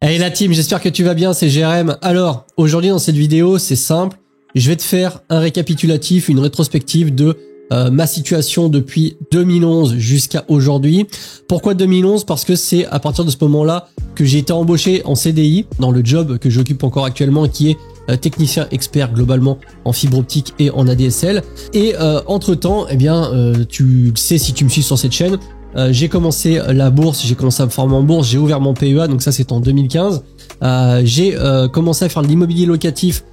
Hey la team, j'espère que tu vas bien, c'est Jérém. Alors, aujourd'hui dans cette vidéo, c'est simple. Je vais te faire un récapitulatif, une rétrospective de ma situation depuis 2011 jusqu'à aujourd'hui. Pourquoi 2011? Parce que c'est à partir de ce moment-là que j'ai été embauché en CDI dans le job que j'occupe encore actuellement, qui est technicien expert globalement en fibre optique et en ADSL. Et entre-temps, eh bien, tu le sais si tu me suis sur cette chaîne, j'ai commencé la bourse, j'ai commencé à me former en bourse, j'ai ouvert mon PEA, donc ça c'est en 2015. J'ai commencé à faire de l'immobilier locatif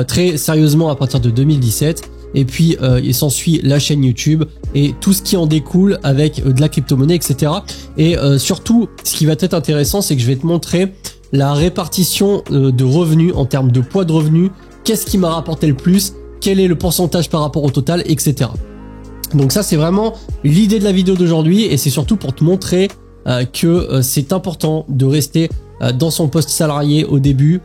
très sérieusement à partir de 2017. Et puis il s'ensuit la chaîne YouTube et tout ce qui en découle avec de la crypto-monnaie, etc. Et surtout, ce qui va être intéressant, c'est que je vais te montrer la répartition de revenus en termes de poids de revenus, qu'est-ce qui m'a rapporté le plus, quel est le pourcentage par rapport au total, etc. Donc ça, c'est vraiment l'idée de la vidéo d'aujourd'hui et c'est surtout pour te montrer que c'est important de rester dans son poste salarié au début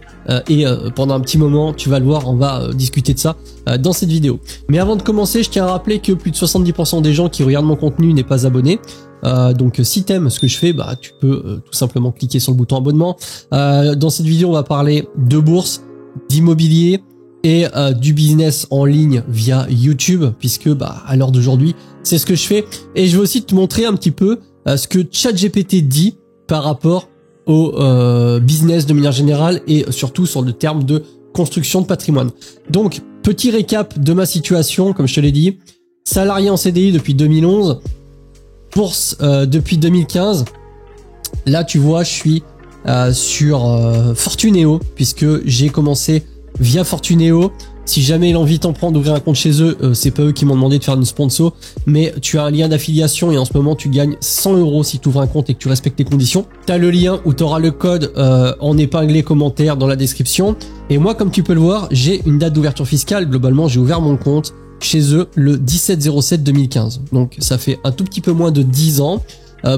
et pendant un petit moment, tu vas le voir, on va discuter de ça dans cette vidéo. Mais avant de commencer, je tiens à rappeler que plus de 70% des gens qui regardent mon contenu n'est pas abonné. Donc si t'aimes ce que je fais, bah tu peux tout simplement cliquer sur le bouton abonnement. Dans cette vidéo, on va parler de bourse, d'immobilier et du business en ligne via YouTube, puisque bah à l'heure d'aujourd'hui, c'est ce que je fais. Et je vais aussi te montrer un petit peu ce que ChatGPT dit par rapport au business de manière générale et surtout sur le terme de construction de patrimoine. Donc, petit récap de ma situation, comme je te l'ai dit, salarié en CDI depuis 2011, bourse depuis 2015. Là, tu vois, je suis sur Fortuneo, puisque j'ai commencé via Fortuneo. Si jamais il a envie t'en prendre, d'ouvrir un compte chez eux, c'est pas eux qui m'ont demandé de faire une sponsor, mais tu as un lien d'affiliation et en ce moment tu gagnes 100 € si tu ouvres un compte et que tu respectes les conditions. Tu as le lien où tu auras le code en épinglé commentaire dans la description. Et moi, comme tu peux le voir, j'ai une date d'ouverture fiscale. Globalement, j'ai ouvert mon compte chez eux le 17/07/2015. Donc ça fait un tout petit peu moins de 10 ans.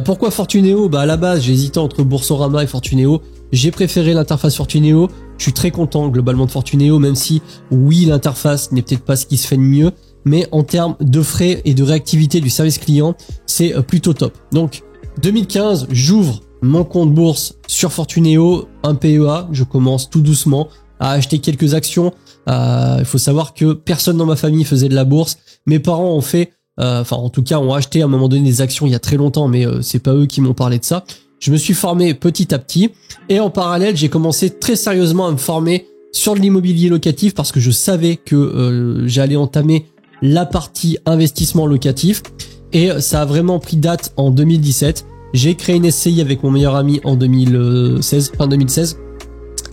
Pourquoi Fortuneo? Bah à la base, j'hésitais entre Boursorama et Fortuneo. J'ai préféré l'interface Fortuneo. Je suis très content globalement de Fortuneo, même si oui, l'interface n'est peut-être pas ce qui se fait de mieux, mais en termes de frais et de réactivité du service client, c'est plutôt top. Donc 2015, j'ouvre mon compte bourse sur Fortuneo, un PEA, je commence tout doucement à acheter quelques actions. Il faut savoir que personne dans ma famille faisait de la bourse. Mes parents ont fait, enfin en tout cas ont acheté à un moment donné des actions il y a très longtemps, mais c'est pas eux qui m'ont parlé de ça. Je me suis formé petit à petit et en parallèle, j'ai commencé très sérieusement à me former sur de l'immobilier locatif parce que je savais que j'allais entamer la partie investissement locatif et ça a vraiment pris date en 2017. J'ai créé une SCI avec mon meilleur ami en 2016, fin 2016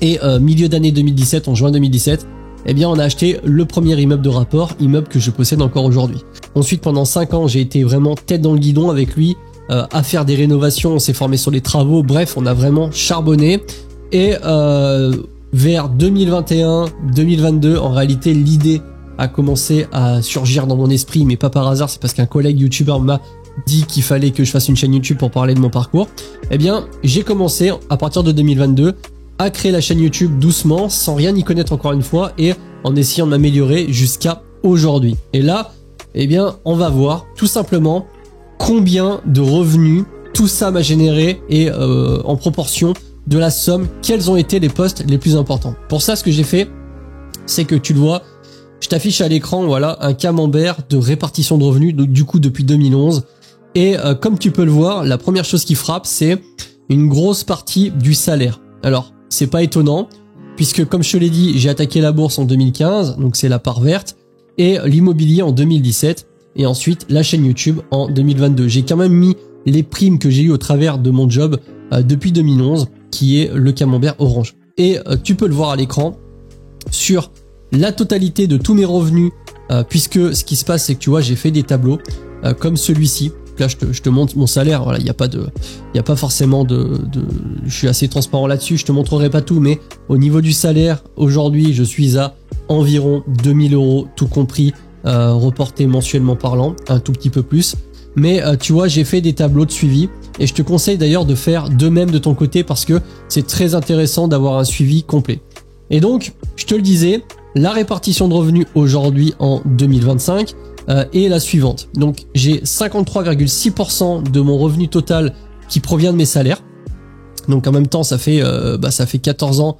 et milieu d'année 2017, en juin 2017, eh bien on a acheté le premier immeuble de rapport, immeuble que je possède encore aujourd'hui. Ensuite, pendant 5 ans, j'ai été vraiment tête dans le guidon avec lui, à faire des rénovations, on s'est formé sur les travaux, bref, on a vraiment charbonné. Et vers 2021-2022, en réalité, l'idée a commencé à surgir dans mon esprit, mais pas par hasard, c'est parce qu'un collègue youtubeur m'a dit qu'il fallait que je fasse une chaîne YouTube pour parler de mon parcours. Eh bien, j'ai commencé à partir de 2022 à créer la chaîne YouTube doucement, sans rien y connaître encore une fois, et en essayant de m'améliorer jusqu'à aujourd'hui. Et là, eh bien, on va voir tout simplement combien de revenus tout ça m'a généré et en proportion de la somme, quels ont été les postes les plus importants. Pour ça, ce que j'ai fait, c'est que tu le vois, je t'affiche à l'écran, voilà, un camembert de répartition de revenus, donc du coup depuis 2011. Et comme tu peux le voir, la première chose qui frappe, c'est une grosse partie du salaire. Alors, c'est pas étonnant, puisque comme je te l'ai dit, j'ai attaqué la bourse en 2015, donc c'est la part verte, et l'immobilier en 2017. Et ensuite la chaîne YouTube en 2022. J'ai quand même mis les primes que j'ai eues au travers de mon job depuis 2011, qui est le camembert orange. Et tu peux le voir à l'écran sur la totalité de tous mes revenus, puisque ce qui se passe, c'est que tu vois, j'ai fait des tableaux comme celui-ci. Là, je te montre mon salaire. Voilà, il y a pas forcément je suis assez transparent là-dessus. Je te montrerai pas tout, mais au niveau du salaire, aujourd'hui, je suis à environ 2000 € tout compris. Reporté mensuellement parlant, un tout petit peu plus. Mais tu vois, j'ai fait des tableaux de suivi et je te conseille d'ailleurs de faire de même de ton côté parce que c'est très intéressant d'avoir un suivi complet. Et donc, je te le disais, la répartition de revenus aujourd'hui en 2025 est la suivante. Donc, j'ai 53,6% de mon revenu total qui provient de mes salaires. Donc en même temps, ça fait 14 ans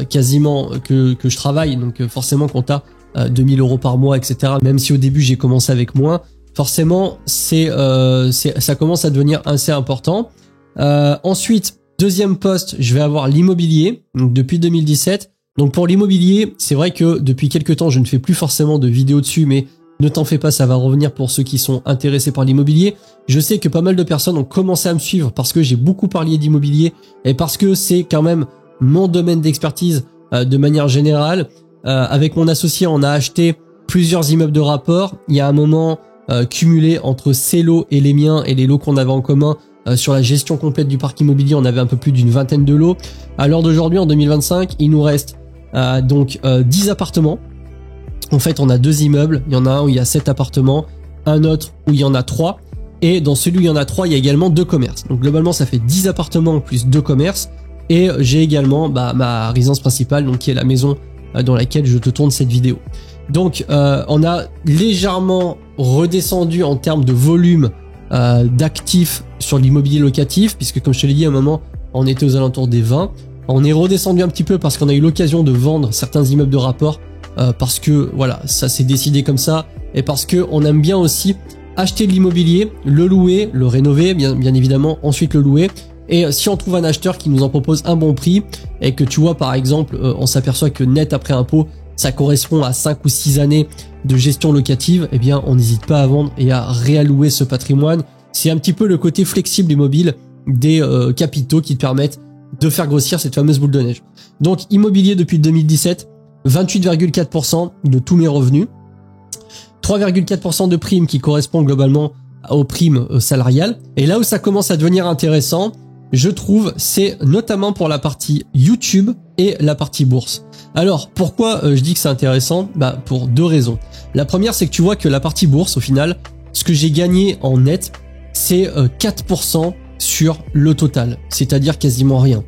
quasiment que je travaille. Donc forcément, quand t'as 2000 euros par mois, etc. Même si au début j'ai commencé avec moins, forcément ça commence à devenir assez important. Ensuite, deuxième poste, je vais avoir l'immobilier. Donc depuis 2017. Donc pour l'immobilier, c'est vrai que depuis quelques temps, je ne fais plus forcément de vidéos dessus, mais ne t'en fais pas, ça va revenir pour ceux qui sont intéressés par l'immobilier. Je sais que pas mal de personnes ont commencé à me suivre parce que j'ai beaucoup parlé d'immobilier et parce que c'est quand même mon domaine d'expertise de manière générale. Avec mon associé, on a acheté plusieurs immeubles de rapport. Il y a un moment cumulé entre ses lots et les miens et les lots qu'on avait en commun sur la gestion complète du parc immobilier. On avait un peu plus d'une vingtaine de lots. À l'heure d'aujourd'hui, en 2025, il nous reste 10 appartements. En fait, on a 2 immeubles. Il y en a un où il y a 7 appartements, un autre où il y en a 3. Et dans celui où il y en a 3, il y a également 2 commerces. Donc globalement, ça fait 10 appartements plus 2 commerces. Et j'ai également ma résidence principale, donc qui est la maison dans laquelle je te tourne cette vidéo. Donc on a légèrement redescendu en termes de volume d'actifs sur l'immobilier locatif, puisque comme je te l'ai dit à un moment, on était aux alentours des 20. On est redescendu un petit peu parce qu'on a eu l'occasion de vendre certains immeubles de rapport, parce que voilà, ça s'est décidé comme ça, et parce que on aime bien aussi acheter de l'immobilier, le louer, le rénover, bien évidemment, ensuite le louer. Et si on trouve un acheteur qui nous en propose un bon prix et que tu vois par exemple, on s'aperçoit que net après impôt, ça correspond à 5 ou 6 années de gestion locative, eh bien on n'hésite pas à vendre et à réallouer ce patrimoine. C'est un petit peu le côté flexible et mobile des capitaux qui te permettent de faire grossir cette fameuse boule de neige. Donc immobilier depuis 2017, 28,4% de tous mes revenus, 3,4% de primes qui correspond globalement aux primes salariales. Et là où ça commence à devenir intéressant, je trouve, c'est notamment pour la partie YouTube et la partie bourse. Alors, pourquoi je dis que c'est intéressant? Pour 2 raisons. La première, c'est que tu vois que la partie bourse, au final, ce que j'ai gagné en net, c'est 4% sur le total, c'est-à-dire quasiment rien.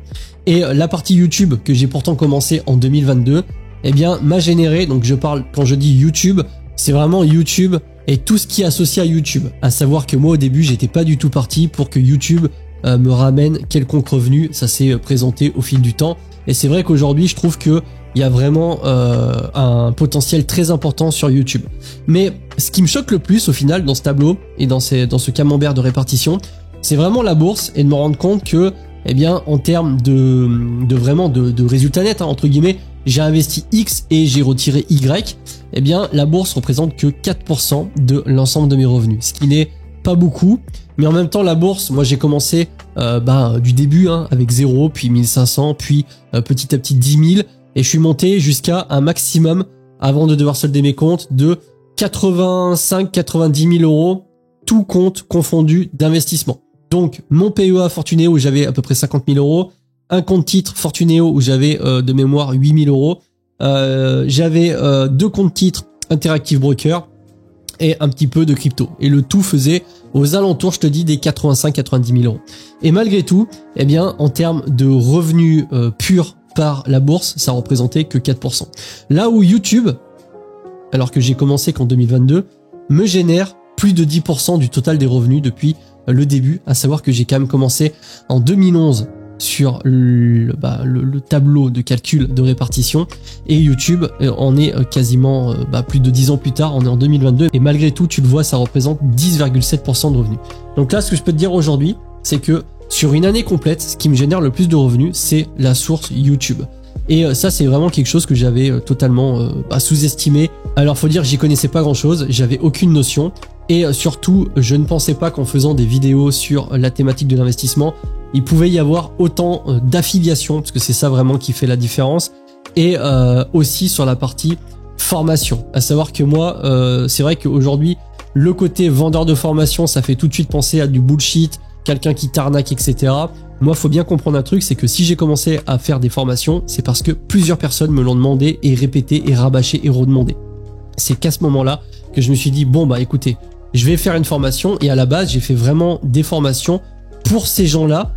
Et la partie YouTube, que j'ai pourtant commencé en 2022, eh bien, m'a généré, donc je parle, quand je dis YouTube, c'est vraiment YouTube et tout ce qui est associé à YouTube. À savoir que moi, au début, j'étais pas du tout parti pour que YouTube me ramène quelconque revenu. Ça s'est présenté au fil du temps. Et c'est vrai qu'aujourd'hui, je trouve que il y a vraiment un potentiel très important sur YouTube. Mais ce qui me choque le plus au final dans ce tableau et dans ce camembert de répartition, c'est vraiment la bourse et de me rendre compte que, eh bien, en termes de résultats nets, entre guillemets, j'ai investi X et j'ai retiré Y, eh bien, la bourse représente que 4% de l'ensemble de mes revenus, ce qui n'est pas beaucoup. Mais en même temps, la bourse, moi j'ai commencé du début avec 0, puis 1500, puis petit à petit 10 000, et je suis monté jusqu'à un maximum, avant de devoir solder mes comptes, de 85-90 000 euros, tout compte confondu d'investissement. Donc mon PEA Fortunéo où j'avais à peu près 50 000 euros, un compte titre Fortunéo où j'avais de mémoire 8 000 euros, j'avais 2 comptes titres Interactive Broker et un petit peu de crypto. Et le tout faisait aux alentours, je te dis, des 85-90 000 euros. Et malgré tout, eh bien, en termes de revenus purs par la bourse, ça représentait que 4%. Là où YouTube, alors que j'ai commencé qu'en 2022, me génère plus de 10% du total des revenus depuis le début, à savoir que j'ai quand même commencé en 2011 sur le tableau de calcul de répartition, et YouTube on est quasiment plus de 10 ans plus tard, on est en 2022, et malgré tout tu le vois, ça représente 10,7% de revenus. Donc là, ce que je peux te dire aujourd'hui, c'est que sur une année complète, ce qui me génère le plus de revenus, c'est la source YouTube. Et ça, c'est vraiment quelque chose que j'avais totalement sous-estimé. Alors faut dire que j'y connaissais pas grand chose, j'avais aucune notion, et surtout je ne pensais pas qu'en faisant des vidéos sur la thématique de l'investissement, il pouvait y avoir autant d'affiliation, parce que c'est ça vraiment qui fait la différence, et aussi sur la partie formation. À savoir que moi, c'est vrai qu'aujourd'hui, le côté vendeur de formation, ça fait tout de suite penser à du bullshit, quelqu'un qui t'arnaque, etc. Moi, faut bien comprendre un truc, c'est que si j'ai commencé à faire des formations, c'est parce que plusieurs personnes me l'ont demandé et répété et rabâché et redemandé. C'est qu'à ce moment-là que je me suis dit, bon écoutez, je vais faire une formation, et à la base, j'ai fait vraiment des formations pour ces gens-là.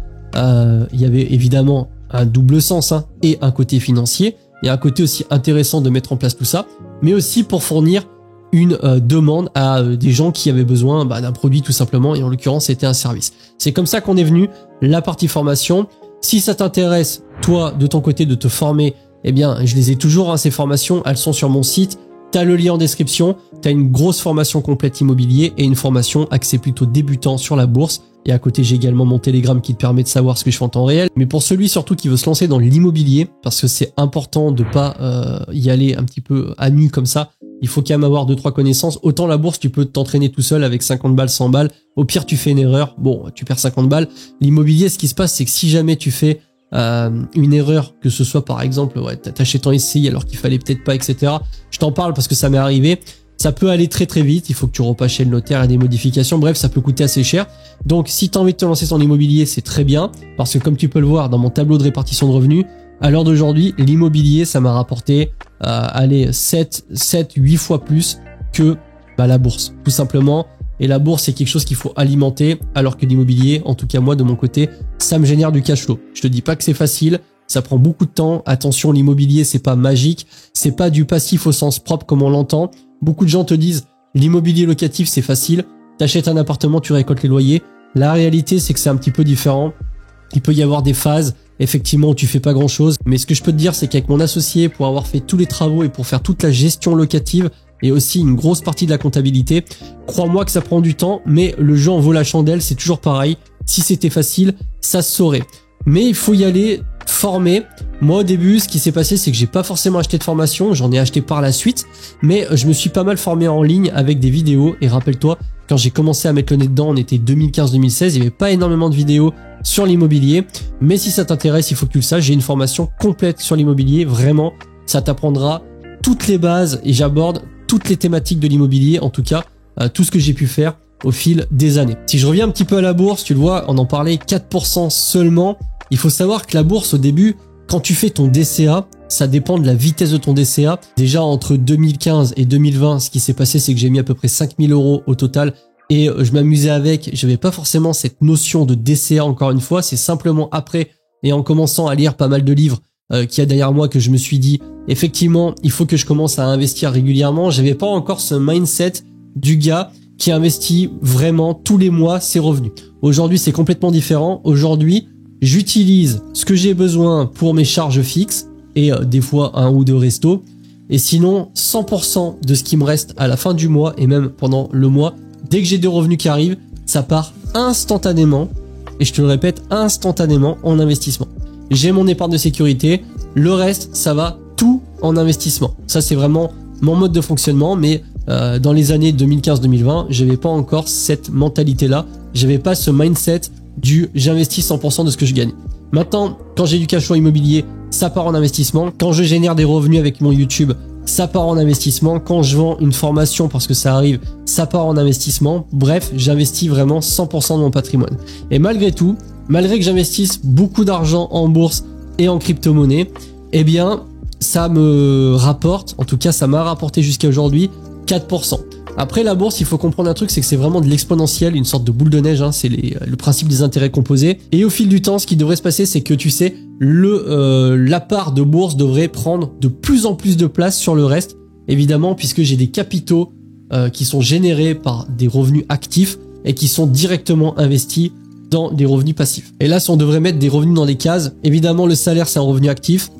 Il y avait évidemment un double sens et un côté financier, et un côté aussi intéressant de mettre en place tout ça, mais aussi pour fournir une demande à des gens qui avaient besoin d'un produit tout simplement, et en l'occurrence c'était un service. C'est comme ça qu'on est venu. La partie formation, Si ça t'intéresse, toi, de ton côté, de te former, eh bien, je les ai toujours, hein, ces formations, elles sont sur mon site. T'as le lien en description, t'as une grosse formation complète immobilier et une formation axée plutôt débutant sur la bourse. Et à côté, j'ai également mon Telegram qui te permet de savoir ce que je fais en temps réel. Mais pour celui surtout qui veut se lancer dans l'immobilier, parce que c'est important de pas y aller un petit peu à nu comme ça, il faut quand même avoir 2-3 connaissances. Autant la bourse, tu peux t'entraîner tout seul avec 50 balles, 100 balles. Au pire, tu fais une erreur, bon, tu perds 50 balles. L'immobilier, ce qui se passe, c'est que si jamais tu fais une erreur, que ce soit par exemple, ouais, t'as acheté ton SCI alors qu'il fallait peut-être pas, etc. Je t'en parle parce que ça m'est arrivé. Ça peut aller très très vite, il faut que tu repasses chez le notaire et des modifications, bref, ça peut coûter assez cher. Donc si tu as envie de te lancer dans l'immobilier, c'est très bien, parce que comme tu peux le voir dans mon tableau de répartition de revenus, à l'heure d'aujourd'hui, l'immobilier, ça m'a rapporté 7-8 fois plus que la bourse, tout simplement. Et la bourse, c'est quelque chose qu'il faut alimenter, alors que l'immobilier, en tout cas moi de mon côté, ça me génère du cash flow. Je te dis pas que c'est facile, ça prend beaucoup de temps. Attention, l'immobilier, c'est pas magique, c'est pas du passif au sens propre comme on l'entend. Beaucoup de gens te disent l'immobilier locatif, c'est facile, t'achètes un appartement, tu récoltes les loyers. La réalité, c'est que c'est un petit peu différent. Il peut y avoir des phases, effectivement, où tu fais pas grand chose. Mais ce que je peux te dire, c'est qu'avec mon associé, pour avoir fait tous les travaux et pour faire toute la gestion locative, et aussi une grosse partie de la comptabilité, crois-moi que ça prend du temps, mais le jeu en vaut la chandelle, c'est toujours pareil. Si c'était facile, ça se saurait. Mais il faut y aller former. Moi au début, ce qui s'est passé, c'est que j'ai pas forcément acheté de formation, j'en ai acheté par la suite, mais je me suis pas mal formé en ligne avec des vidéos. Et rappelle-toi, quand j'ai commencé à mettre le nez dedans, on était 2015-2016, il y avait pas énormément de vidéos sur l'immobilier. Mais si ça t'intéresse, il faut que tu le saches, j'ai une formation complète sur l'immobilier, vraiment, ça t'apprendra toutes les bases et j'aborde toutes les thématiques de l'immobilier, en tout cas, tout ce que j'ai pu faire au fil des années. Si je reviens un petit peu à la bourse, tu le vois, on en parlait, 4% seulement. Il faut savoir que la bourse, au début, quand tu fais ton DCA, ça dépend de la vitesse de ton DCA. Déjà, entre 2015 et 2020, ce qui s'est passé, c'est que j'ai mis à peu près 5000 € au total et je m'amusais avec. J'avais pas forcément cette notion de DCA, encore une fois. C'est simplement après, et en commençant à lire pas mal de livres qu'il y a derrière moi, que je me suis dit, effectivement, il faut que je commence à investir régulièrement. J'avais pas encore ce mindset du gars qui investit vraiment tous les mois ses revenus. Aujourd'hui, c'est complètement différent. Aujourd'hui, j'utilise ce que j'ai besoin pour mes charges fixes et des fois un ou deux restos. Et sinon, 100% de ce qui me reste à la fin du mois et même pendant le mois, dès que j'ai des revenus qui arrivent, ça part instantanément. Et je te le répète, instantanément en investissement. J'ai mon épargne de sécurité. Le reste, ça va tout en investissement. Ça, c'est vraiment mon mode de fonctionnement. Mais dans les années 2015-2020, j'avais pas encore cette mentalité-là. J'avais pas ce mindset du j'investis 100% de ce que je gagne. Maintenant, quand j'ai du cash flow immobilier, ça part en investissement. Quand je génère des revenus avec mon YouTube, ça part en investissement. Quand je vends une formation parce que ça arrive, ça part en investissement. Bref, j'investis vraiment 100% de mon patrimoine. Et malgré tout, malgré que j'investisse beaucoup d'argent en bourse et en crypto-monnaie, eh bien, ça me rapporte, en tout cas, ça m'a rapporté jusqu'à aujourd'hui 4%. Après la bourse, il faut comprendre un truc, c'est que c'est vraiment de l'exponentiel, une sorte de boule de neige, hein, c'est le principe des intérêts composés. Et au fil du temps, ce qui devrait se passer, c'est que tu sais, la part de bourse devrait prendre de plus en plus de place sur le reste, évidemment, puisque j'ai des capitaux qui sont générés par des revenus actifs et qui sont directement investis dans des revenus passifs. Et là, si on devrait mettre des revenus dans des cases, évidemment, le salaire, c'est un revenu actif.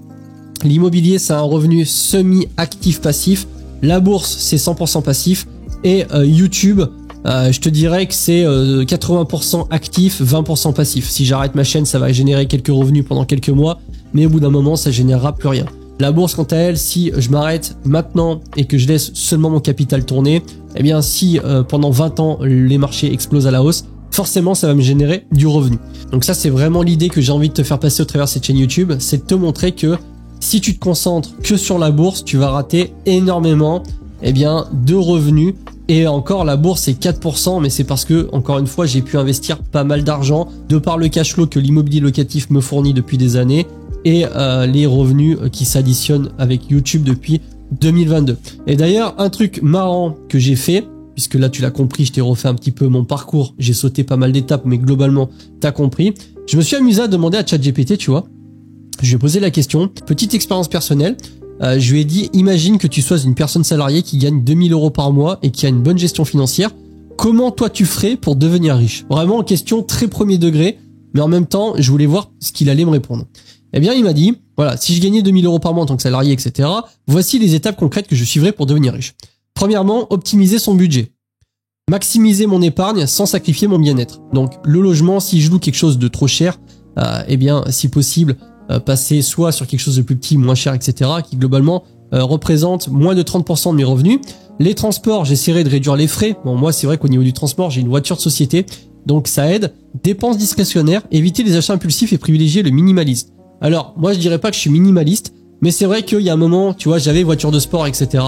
L'immobilier, c'est un revenu semi-actif passif. La bourse, c'est 100% passif. Et YouTube, je te dirais que c'est 80% actif, 20% passif. Si j'arrête ma chaîne, ça va générer quelques revenus pendant quelques mois, mais au bout d'un moment, ça générera plus rien. La bourse, quant à elle, si je m'arrête maintenant et que je laisse seulement mon capital tourner, eh bien si pendant 20 ans, les marchés explosent à la hausse, forcément, ça va me générer du revenu. Donc ça, c'est vraiment l'idée que j'ai envie de te faire passer au travers de cette chaîne YouTube, c'est de te montrer que si tu te concentres que sur la bourse, tu vas rater énormément de revenus. Et encore, la bourse, c'est 4%, mais c'est parce que, encore une fois, j'ai pu investir pas mal d'argent de par le cash flow que l'immobilier locatif me fournit depuis des années et les revenus qui s'additionnent avec YouTube depuis 2022. Et d'ailleurs, un truc marrant que j'ai fait, puisque là, tu l'as compris, je t'ai refait un petit peu mon parcours, j'ai sauté pas mal d'étapes, mais globalement, t'as compris. Je me suis amusé à demander à ChatGPT, tu vois. Je lui ai posé la question, petite expérience personnelle. Je lui ai dit, imagine que tu sois une personne salariée qui gagne 2000 € par mois et qui a une bonne gestion financière. Comment toi tu ferais pour devenir riche? Vraiment, question très premier degré. mais en même temps, je voulais voir ce qu'il allait me répondre. Eh bien, il m'a dit, voilà, si je gagnais 2000 € par mois en tant que salarié, etc., voici les étapes concrètes que je suivrais pour devenir riche. Premièrement, optimiser son budget. Maximiser mon épargne sans sacrifier mon bien-être. Donc, le logement, si je loue quelque chose de trop cher, eh bien, si possible, passer soit sur quelque chose de plus petit, moins cher, etc., qui globalement représente moins de 30% de mes revenus. Les transports, j'essaierai de réduire les frais. Bon, moi, c'est vrai qu'au niveau du transport, j'ai une voiture de société, donc ça aide. Dépenses discrétionnaires, éviter les achats impulsifs et privilégier le minimalisme. Alors, moi, je dirais pas que je suis minimaliste, mais c'est vrai qu'il y a un moment, tu vois, j'avais voiture de sport, etc.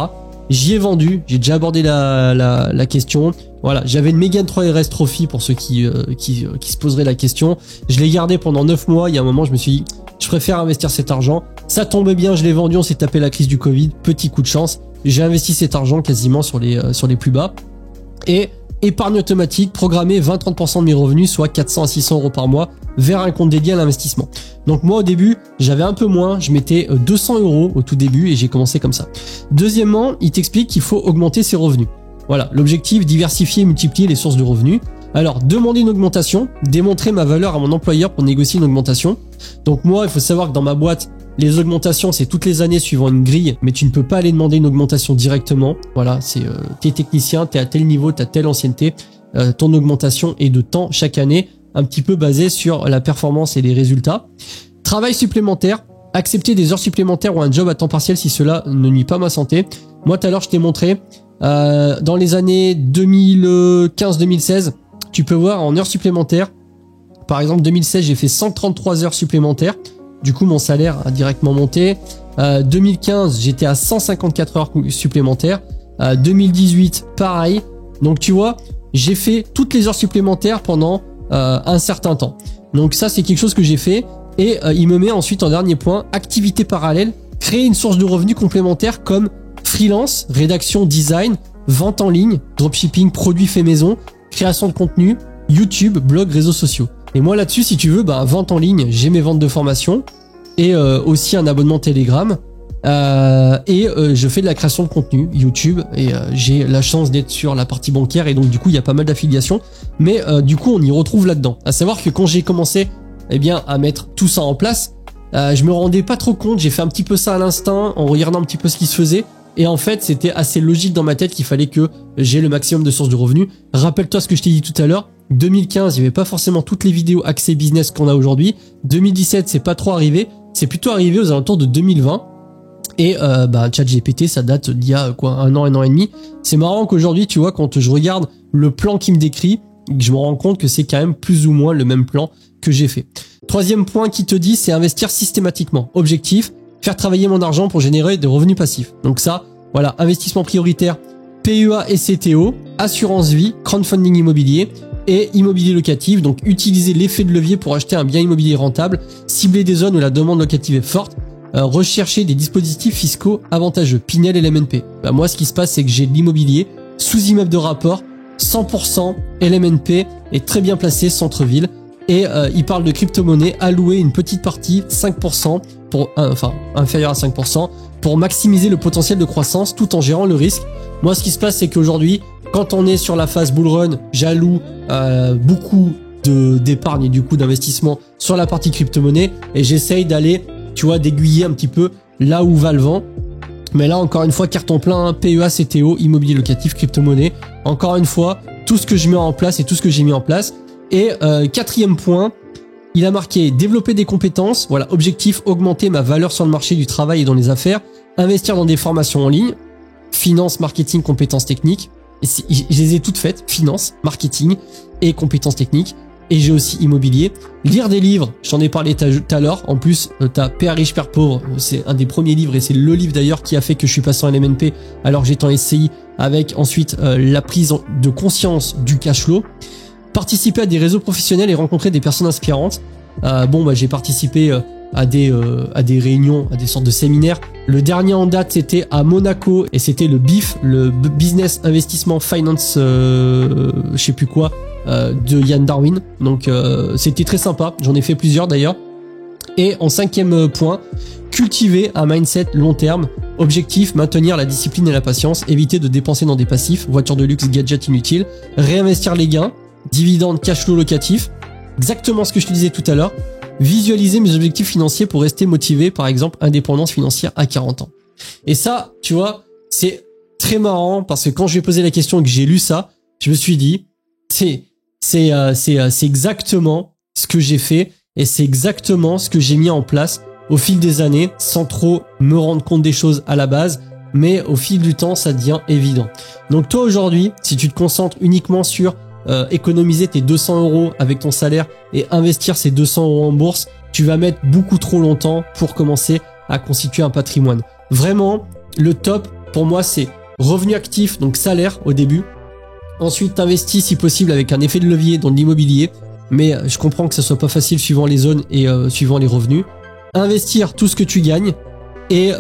J'y ai vendu, j'ai déjà abordé la question. Voilà, j'avais une Mégane 3 RS Trophy pour ceux qui se poseraient la question. Je l'ai gardé pendant 9 mois. Il y a un moment, je me suis dit, je préfère investir cet argent. Ça tombe bien, je l'ai vendu, on s'est tapé la crise du Covid. Petit coup de chance. J'ai investi cet argent quasiment sur les plus bas. Et épargne automatique, programmer 20-30% de mes revenus, soit 400 à 600 € par mois, vers un compte dédié à l'investissement. Donc moi au début, j'avais un peu moins, je mettais 200 € au tout début et j'ai commencé comme ça. Deuxièmement, il t'explique qu'il faut augmenter ses revenus. Voilà, l'objectif, diversifier et multiplier les sources de revenus. Alors, demander une augmentation, démontrer ma valeur à mon employeur pour négocier une augmentation. Donc moi, il faut savoir que dans ma boîte, les augmentations, c'est toutes les années suivant une grille, mais tu ne peux pas aller demander une augmentation directement. Voilà, c'est t'es technicien, t'es à tel niveau, t'as telle ancienneté, ton augmentation est de temps chaque année, un petit peu basée sur la performance et les résultats. Travail supplémentaire, accepter des heures supplémentaires ou un job à temps partiel si cela ne nuit pas à ma santé. Moi, tout à l'heure, je t'ai montré, dans les années 2015-2016, tu peux voir en heures supplémentaires. Par exemple, 2016, j'ai fait 133 heures supplémentaires. Du coup, mon salaire a directement monté. 2015, j'étais à 154 heures supplémentaires. 2018, pareil. Donc, tu vois, j'ai fait toutes les heures supplémentaires pendant un certain temps. Donc, ça, c'est quelque chose que j'ai fait. Et il me met ensuite en dernier point, activité parallèle, créer une source de revenus complémentaire comme freelance, rédaction, design, vente en ligne, dropshipping, produits faits maison, création de contenu, YouTube, blog, réseaux sociaux. Et moi là-dessus, si tu veux, vente en ligne, j'ai mes ventes de formation et aussi un abonnement Telegram. Je fais de la création de contenu YouTube et j'ai la chance d'être sur la partie bancaire et donc du coup, il y a pas mal d'affiliations. Mais du coup, on y retrouve là-dedans. À savoir que quand j'ai commencé à mettre tout ça en place, je me rendais pas trop compte. J'ai fait un petit peu ça à l'instinct en regardant un petit peu ce qui se faisait. Et en fait, c'était assez logique dans ma tête qu'il fallait que j'ai le maximum de sources de revenus. Rappelle-toi ce que je t'ai dit tout à l'heure. 2015, il n'y avait pas forcément toutes les vidéos axées business qu'on a aujourd'hui. 2017, c'est pas trop arrivé. C'est plutôt arrivé aux alentours de 2020. Et ChatGPT, ça date d'il y a un an et demi. C'est marrant qu'aujourd'hui, tu vois, quand je regarde le plan qu'il me décrit, je me rends compte que c'est quand même plus ou moins le même plan que j'ai fait. Troisième point qui te dit, c'est investir systématiquement. Objectif, faire travailler mon argent pour générer des revenus passifs. Donc ça, voilà, investissement prioritaire, PEA et CTO, assurance vie, crowdfunding immobilier et immobilier locatif. Donc utiliser l'effet de levier pour acheter un bien immobilier rentable, cibler des zones où la demande locative est forte, rechercher des dispositifs fiscaux avantageux, Pinel et LMNP. Moi, ce qui se passe, c'est que j'ai de l'immobilier sous immeuble de rapport, 100% LMNP est très bien placé, centre-ville. Et il parle de crypto-monnaie, allouer une petite partie, 5%, inférieur à 5%, pour maximiser le potentiel de croissance tout en gérant le risque. Moi, ce qui se passe, c'est qu'aujourd'hui, quand on est sur la phase bull run, j'alloue beaucoup d'épargne et du coup d'investissement sur la partie crypto-monnaie et j'essaye d'aller, tu vois, d'aiguiller un petit peu là où va le vent. Mais là, encore une fois, carton plein, PEA, CTO, immobilier locatif, crypto-monnaie. Encore une fois, tout ce que je mets en place et tout ce que j'ai mis en place. Et quatrième point, il a marqué développer des compétences. Voilà, objectif, augmenter ma valeur sur le marché du travail et dans les affaires. Investir dans des formations en ligne. Finance, marketing, compétences techniques. Et je les ai toutes faites. Finance, marketing et compétences techniques. Et j'ai aussi immobilier. Lire des livres, j'en ai parlé tout à l'heure. En plus, t'as Père riche, Père pauvre. C'est un des premiers livres et c'est le livre d'ailleurs qui a fait que je suis passé en LMNP alors que j'étais en SCI avec ensuite la prise de conscience du cash flow. Participer à des réseaux professionnels et rencontrer des personnes inspirantes. J'ai participé à des réunions, à des sortes de séminaires. Le dernier en date, c'était à Monaco et c'était le BIF, le Business Investissement Finance, je sais plus quoi, de Yann Darwin. Donc c'était très sympa. J'en ai fait plusieurs d'ailleurs. Et en cinquième point, cultiver un mindset long terme. Objectif, maintenir la discipline et la patience. Éviter de dépenser dans des passifs, voitures de luxe, gadgets inutiles. Réinvestir les gains. Dividendes, cash flow locatif. exactement ce que je te disais tout à l'heure. Visualiser mes objectifs financiers pour rester motivé, par exemple, indépendance financière à 40 ans. Et ça, tu vois, c'est très marrant parce que quand je lui ai posé la question et que j'ai lu ça, je me suis dit, c'est exactement ce que j'ai fait et c'est exactement ce que j'ai mis en place au fil des années sans trop me rendre compte des choses à la base, mais au fil du temps, ça devient évident. Donc toi aujourd'hui, si tu te concentres uniquement sur économiser tes 200 € avec ton salaire et investir ces 200 € en bourse, tu vas mettre beaucoup trop longtemps pour commencer à constituer un patrimoine. Vraiment, le top pour moi, c'est revenu actif, donc salaire au début. Ensuite, t'investis si possible avec un effet de levier dans l'immobilier, mais je comprends que ça soit pas facile suivant les zones et suivant les revenus. Investir tout ce que tu gagnes et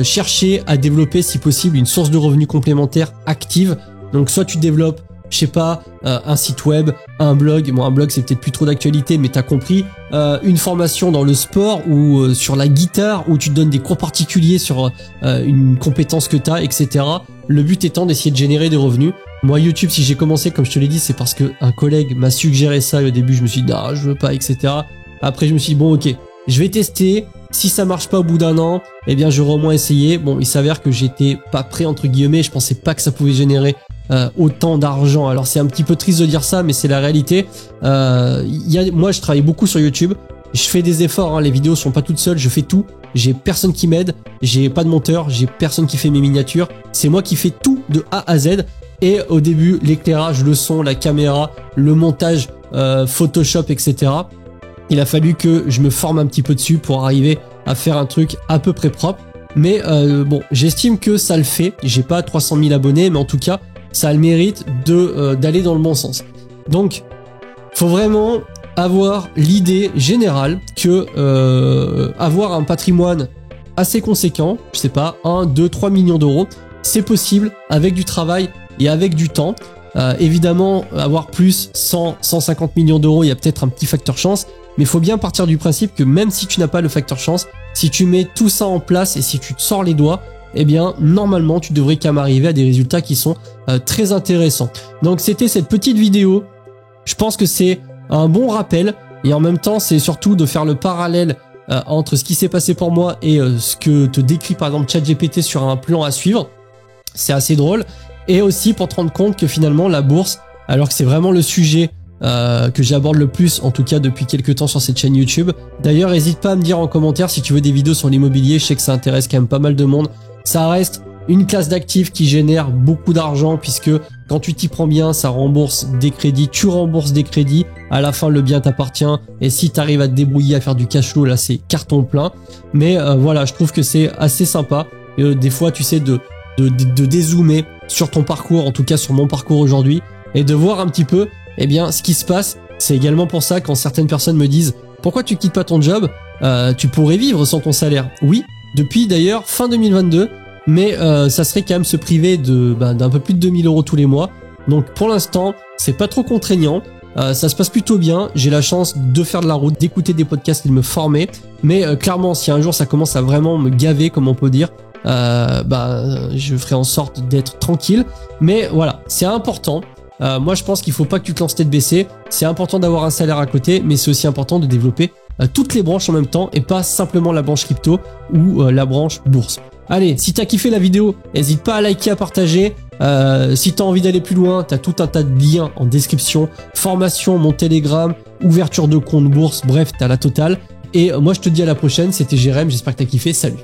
chercher à développer si possible une source de revenus complémentaire active. Donc soit tu développes, je sais pas, un site web, un blog. Bon, un blog c'est peut-être plus trop d'actualité, mais t'as compris. Une formation dans le sport ou sur la guitare, où tu te donnes des cours particuliers sur une compétence que t'as, etc. Le but étant d'essayer de générer des revenus. Moi, YouTube, si j'ai commencé, comme je te l'ai dit, c'est parce que un collègue m'a suggéré ça et au début je me suis dit non, je veux pas, etc. Après je me suis dit bon, ok, je vais tester. Si ça marche pas au bout d'un an, eh bien j'aurais au moins essayé. Bon, il s'avère que j'étais pas prêt entre guillemets. Je pensais pas que ça pouvait générer autant d'argent. Alors c'est un petit peu triste de dire ça, mais c'est la réalité. Moi, je travaille beaucoup sur YouTube. Je fais des efforts. Hein, les vidéos sont pas toutes seules. Je fais tout. J'ai personne qui m'aide. J'ai pas de monteur. J'ai personne qui fait mes miniatures. C'est moi qui fais tout de A à Z. Et au début, l'éclairage, le son, la caméra, le montage, Photoshop, etc. Il a fallu que je me forme un petit peu dessus pour arriver à faire un truc à peu près propre. Mais bon, j'estime que ça le fait. J'ai pas 300 000 abonnés, mais en tout cas, ça a le mérite d'aller dans le bon sens. Donc, faut vraiment avoir l'idée générale que avoir un patrimoine assez conséquent, je sais pas, 1, 2, 3 millions d'euros, c'est possible avec du travail et avec du temps. Évidemment, avoir plus 100, 150 millions d'euros, il y a peut-être un petit facteur chance. Mais il faut bien partir du principe que même si tu n'as pas le facteur chance, si tu mets tout ça en place et si tu te sors les doigts, eh bien normalement tu devrais quand même arriver à des résultats qui sont très intéressants. Donc c'était cette petite vidéo. Je pense que c'est un bon rappel et en même temps c'est surtout de faire le parallèle entre ce qui s'est passé pour moi et ce que te décrit par exemple ChatGPT sur un plan à suivre. C'est assez drôle et aussi pour te rendre compte que finalement la bourse, alors que c'est vraiment le sujet que j'aborde le plus, en tout cas depuis quelques temps sur cette chaîne YouTube. D'ailleurs, n'hésite pas à me dire en commentaire si tu veux des vidéos sur l'immobilier. Je sais que ça intéresse quand même pas mal de monde. Ça reste une classe d'actifs qui génère beaucoup d'argent puisque quand tu t'y prends bien, ça rembourse des crédits. Tu rembourses des crédits. À la fin, le bien t'appartient. Et si tu arrives à te débrouiller, à faire du cash flow, là, c'est carton plein. Mais voilà, je trouve que c'est assez sympa. Et, des fois, tu sais, de dézoomer sur ton parcours, en tout cas sur mon parcours aujourd'hui, et de voir un petit peu eh bien, ce qui se passe. C'est également pour ça quand certaines personnes me disent « Pourquoi tu quittes pas ton job ? Tu pourrais vivre sans ton salaire. » Oui, depuis d'ailleurs fin 2022, mais ça serait quand même se priver d'un peu plus de 2000 € tous les mois. Donc pour l'instant, c'est pas trop contraignant. Ça se passe plutôt bien. J'ai la chance de faire de la route, d'écouter des podcasts et de me former. Mais clairement, si un jour ça commence à vraiment me gaver, comme on peut dire, je ferai en sorte d'être tranquille. Mais voilà, c'est important. Moi, je pense qu'il faut pas que tu te lances tête baissée. C'est important d'avoir un salaire à côté, mais c'est aussi important de développer toutes les branches en même temps et pas simplement la branche crypto ou la branche bourse. Allez, si t'as kiffé la vidéo, n'hésite pas à liker, à partager. Si t'as envie d'aller plus loin, t'as tout un tas de liens en description. Formation, mon Telegram, ouverture de compte bourse, bref, t'as la totale. Et moi, je te dis à la prochaine. C'était Jérém, j'espère que t'as kiffé. Salut.